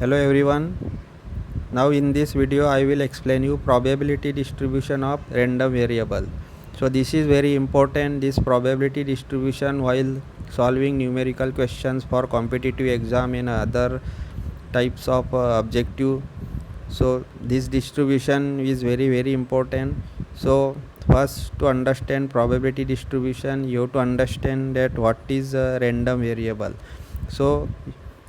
Hello everyone. Now in this video I will explain you probability distribution of random variable. So this is very important, this probability distribution, while solving numerical questions for competitive exam and other types of objective. So this distribution is very important. So first, to understand probability distribution you have to understand that what is a random variable. So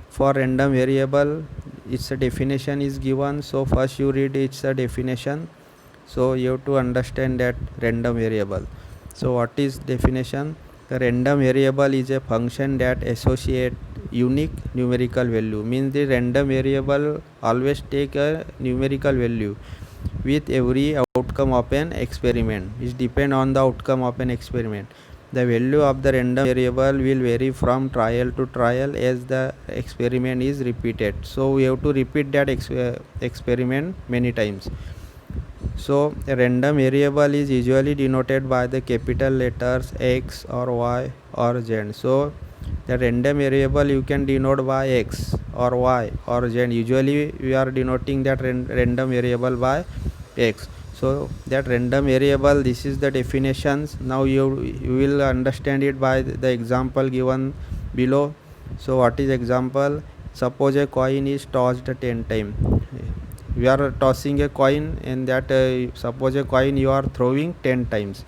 for random variable, its a definition is given. So first you read its a definition. So you have to understand that random variable. So what is definition? The random variable is a function that associate unique numerical value. Means the random variable always take a numerical value with every outcome of an experiment. It depend on the outcome of an experiment. The value of the random variable will vary from trial to trial as the experiment is repeated. So we have to repeat that experiment many times. So a random variable is usually denoted by the capital letters X or Y or Z. So the random variable you can denote by X or Y or Z. Usually we are denoting that random variable by X. So that random variable, this is the definitions. Now you will understand it by the example given below. So what is example? Suppose a coin is tossed 10 times. We are tossing a coin, and that suppose a coin you are throwing 10 times.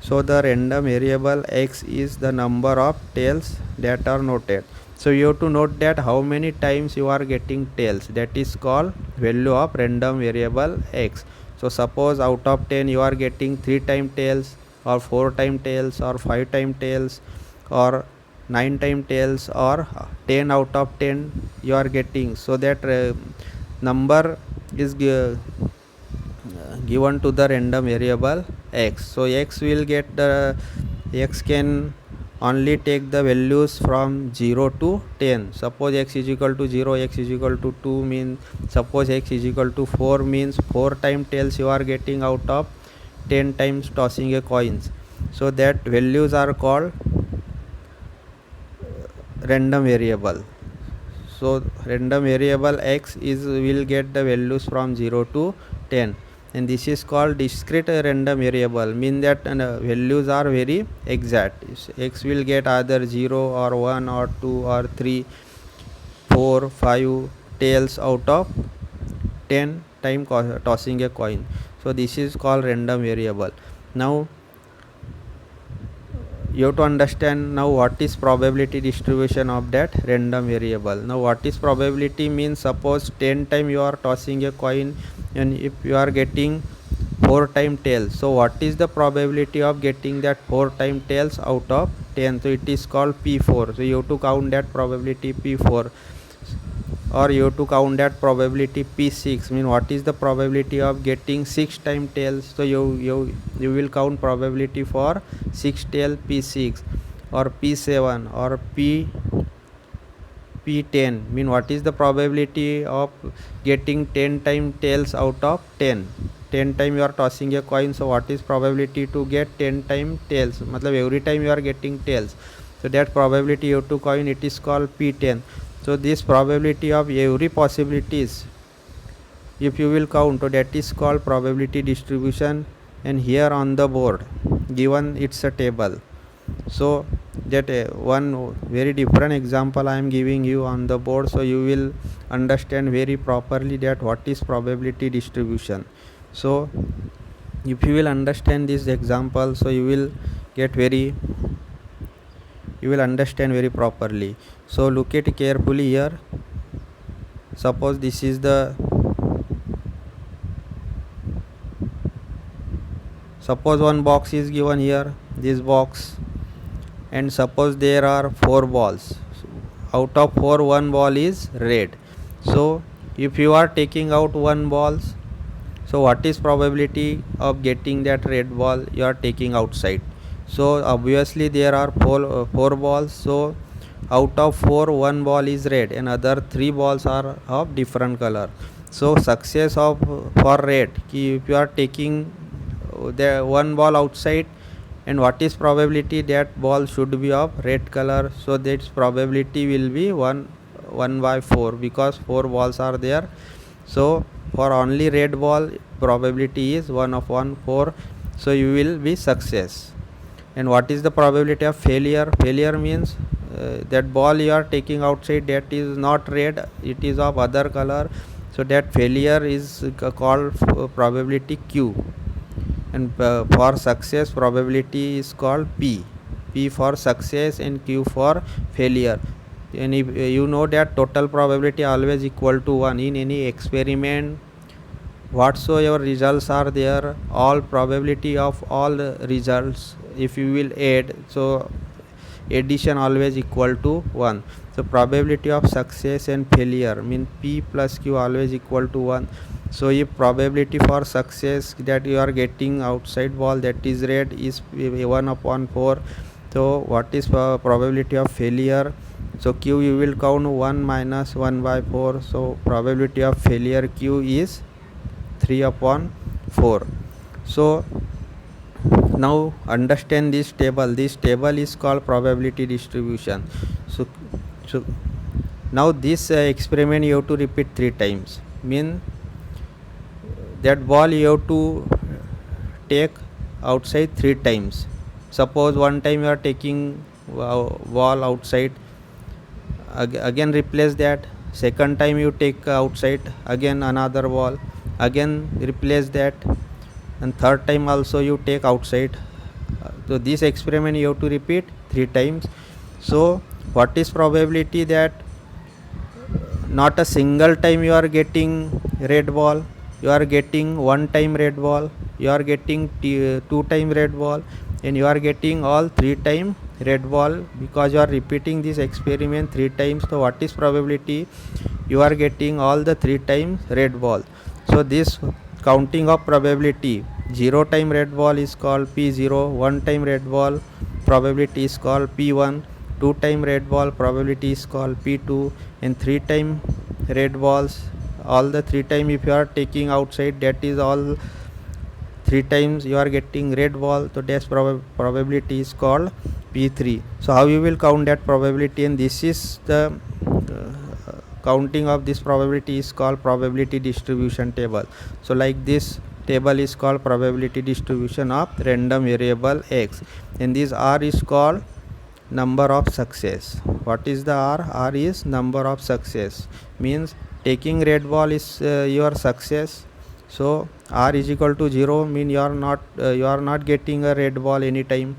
So the random variable X is the number of tails that are noted. So you have to note that how many times you are getting tails. That is called value of random variable X. So suppose out of 10 you are getting 3 time tails, or 4 time tails, or 5 time tails, or 9 time tails, or 10 out of 10 you are getting. So that number is given to the random variable X. So X will get the X can only take the values from 0 to 10. Suppose X is equal to 0, X is equal to 2 means, suppose X is equal to 4 means 4 time tails you are getting out of 10 times tossing a coins. So that values are called random variable. So random variable X is will get the values from 0 to 10, and this is called discrete random variable. Mean that values are very exact. X will get either 0 or 1 or 2 or 3, 4, 5 tails out of 10 time tossing a coin. So this is called random variable. Now you have to understand now what is probability distribution of that random variable. Now what is probability means, suppose 10 time you are tossing a coin, and if you are getting 4 time tails, so what is the probability of getting that 4 time tails out of 10? So it is called P4. So you have to count that probability P4, or you have to count that probability P6. Mean what is the probability of getting 6 time tails? So you will count probability for 6 tail P6, or P7, or P10. Mean what is the probability of getting 10 time tails out of 10? 10 time you are tossing a coin, so what is probability to get 10 time tails? Matlab every time you are getting tails, so that probability you have to coin, it is called P10. So this probability of every possibilities, if you will count, so that is called probability distribution. And here on the board given it's a table. So that one very different example I am giving you on the board, so you will understand very properly that what is probability distribution. So if you will understand this example, so you will understand very properly. So look at carefully here. Suppose this is the, suppose one box is given here, this box, and suppose there are 4 balls. Out of 4, 1 ball is red. So if you are taking out 1 balls, so what is probability of getting that red ball you are taking outside? So obviously there are 4 balls. So out of 4, 1 ball is red and other 3 balls are of different color. So success of for red, if you are taking the 1 ball outside, and what is probability that ball should be of red color? So that probability will be 1 1 by 4 because 4 balls are there. So for only red ball probability is 1 upon 4, so you will be success. And what is the probability of failure? Failure means that ball you are taking outside, that is not red, it is of other color, so that failure is called probability Q. And for success probability is called P. P for success and Q for failure. And if you know that total probability always equal to 1 in any experiment, whatsoever results are there, all probability of all results, if you will add, so addition always equal to 1. So probability of success and failure mean P plus Q always equal to 1. So if probability for success that you are getting outside ball that is red is 1 upon 4, so what is probability of failure? So Q you will count 1 minus 1 by 4, so probability of failure Q is 3 upon 4. So now understand this table. This table is called probability distribution. So now this experiment you have to repeat 3 times. Mean that ball you have to take outside 3 times. Suppose one time you are taking ball outside, again replace that. Second time you take outside, again another ball, again replace that, and third time also you take outside. So this experiment you have to repeat 3 times. So what is probability that not a single time you are getting red ball, you are getting one time red ball, you are getting 2 time red ball, and you are getting all 3 time red ball because you are repeating this experiment 3 times. So what is probability? You are getting all the 3 times red ball. So this counting of probability, 0 time red ball is called P0, 1 time red ball probability is called P1, 2 time red ball probability is called P2, and 3 time red balls, all the 3 time if you are taking outside, that is all 3 times you are getting red ball, so that probability is called P3. So how you will count that probability? And this is the counting of this probability is called probability distribution table. So like this table is called probability distribution of random variable X, and this R is called number of success. What is the R? R is number of success, means taking red ball is your success. So R is equal to 0 mean you are not getting a red ball anytime.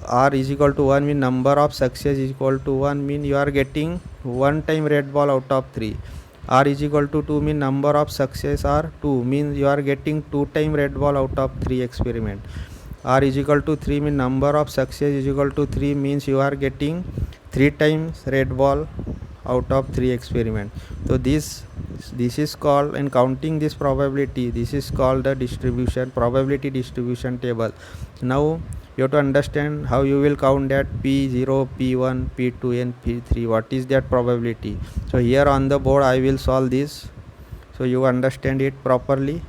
R is equal to 1 mean number of success is equal to 1 mean you are getting 1 time red ball out of 3. R is equal to 2 mean number of success are 2 means you are getting 2 time red ball out of 3 experiment. R is equal to 3 mean number of success is equal to 3 means you are getting 3 times red ball out of 3 experiment. So this is called, and counting this probability, this is called the probability distribution table. Now you have to understand how you will count that P0, P1, P2 and P3, what is that probability. So here on the board I will solve this, so you understand it properly.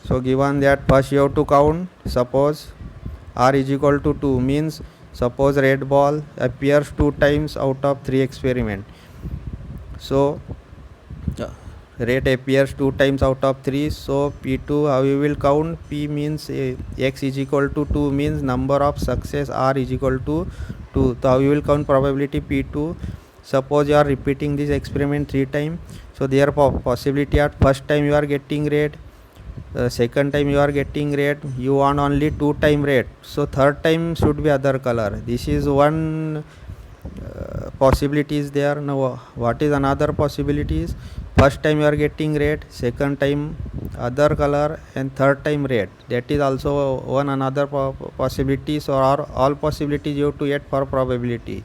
So given that first you have to count, suppose R is equal to 2 means suppose red ball appears 2 times out of 3 experiment. So red appears 2 times out of 3, so P2 how you will count? P means X is equal to 2 means number of success R is equal to 2. So how you will count probability P2? Suppose you are repeating this experiment 3 times, so there possibility at first time you are getting red, second time you are getting red, you want only 2 time red, so third time should be other color. This is one possibility is there. Now what is another possibility is first time you are getting red, second time other color, and third time red, that is also one another possibility. So all possibilities you have to add for probability.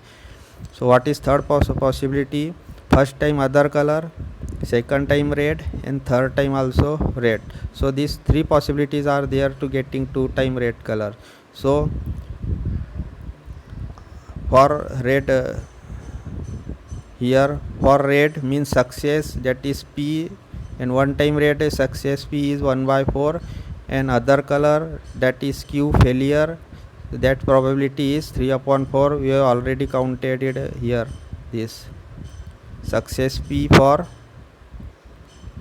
So what is third possibility? First time other color, second time red, and third time also red. So these 3 possibilities are there to getting 2 time red color. So for red here for red means success, that is P, and 1 time red success P is 1 by 4, and other color that is Q failure that probability is 3 upon 4. We have already counted it here. This success P for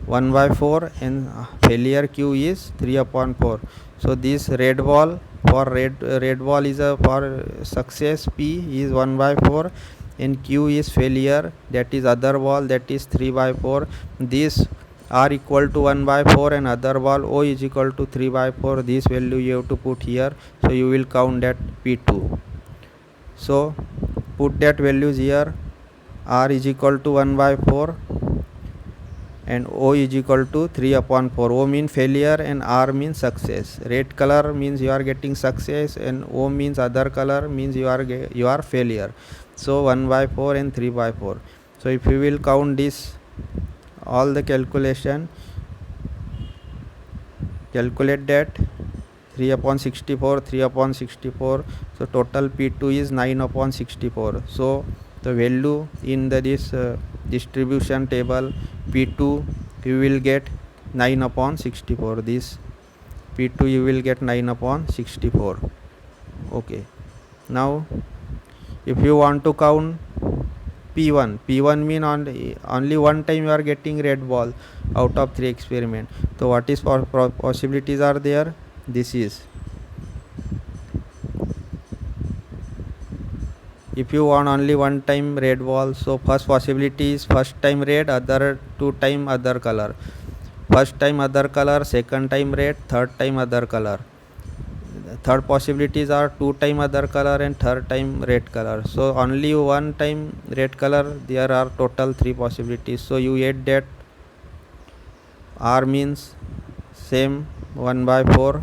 1 by 4 and failure Q is 3 upon 4. So this red ball for red ball is a for success P is 1 by 4 and Q is failure, that is other ball, that is 3 by 4. This R equal to 1 by 4 and other ball O is equal to 3 by 4. This value you have to put here. So you will count that P2. So put that values here. R is equal to 1 by 4 and O is equal to 3 upon 4. O means failure and R means success. Red color means you are getting success and O means other color means you are failure. So 1 by 4 and 3 by 4. So if you will count this all the calculate that 3 upon 64, 3 upon 64. So total P2 is 9 upon 64. So the value in this distribution table P2 you will get 9 upon 64. This P2 you will get 9 upon 64. Okay. Now if you want to count P1 mean only one time you are getting red ball out of 3 experiment. So what is possibilities are there? This is, if you want only one time red ball, so first possibility is first time red, other 2 time other color. First time other color, second time red, third time other color. Third possibilities are 2 time other color and third time red color. So only one time red color, there are total 3 possibilities. So you add that. R means same 1 by 4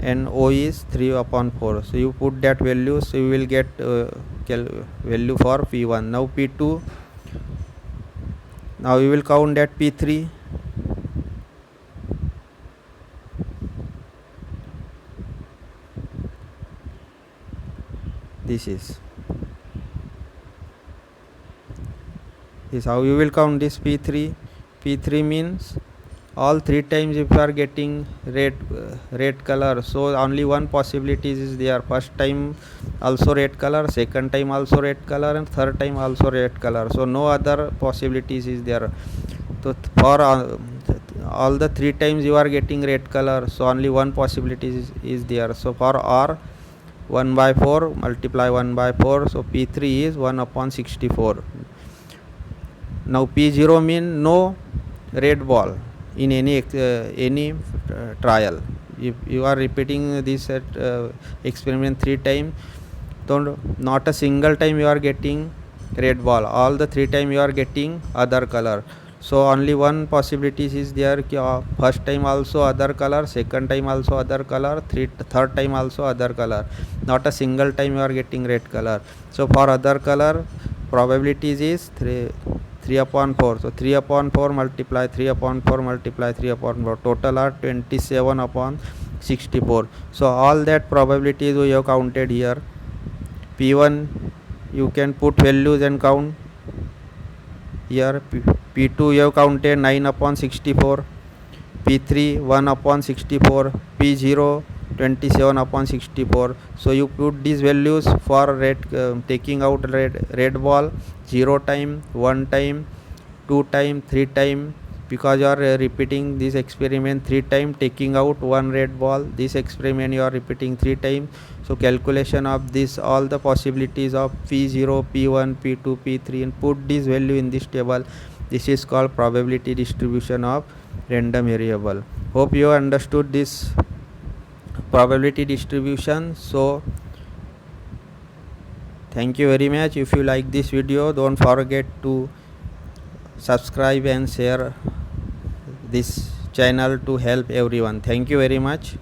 and O is 3 upon 4. So you put that value, so you will get value for P1. Now P2, now you will count that P3. This is how you will count this P3. P3 means all 3 times if you are getting red color, so only one possibility is there. First time also red color, second time also red color and third time also red color. So no other possibilities is there. So for all the 3 times you are getting red color, so only one possibility is there. So for R 1 by 4 multiply 1 by 4, so P3 is 1 upon 64. Now P0 mean no red ball in any trial. If you are repeating this experiment 3 times, so not a single time you are getting red ball, all the 3 times you are getting other color. So only one possibility is there, first time also other color, second time also other color, third time also other color, not a single time you are getting red color. So for other color probabilities is 3 upon 4. So 3 upon 4 multiply 3 upon 4 multiply 3 upon 4, total are 27 upon 64. So all that probabilities we have counted here. P1 you can put values and count here. P2 you have counted 9 upon 64, P3 1 upon 64, P0 27 upon 64. So you put these values for red, taking out red ball 0 time, 1 time, 2 time, 3 time, because you are repeating this experiment 3 time, taking out 1 red ball. This experiment you are repeating 3 times. So calculation of this all the possibilities of P0, P1, P2, P3 and put this value in this table. This is called probability distribution of random variable. Hope you understood this probability distribution. So thank you very much. If you like this video, don't forget to subscribe and share this channel to help everyone. Thank you very much.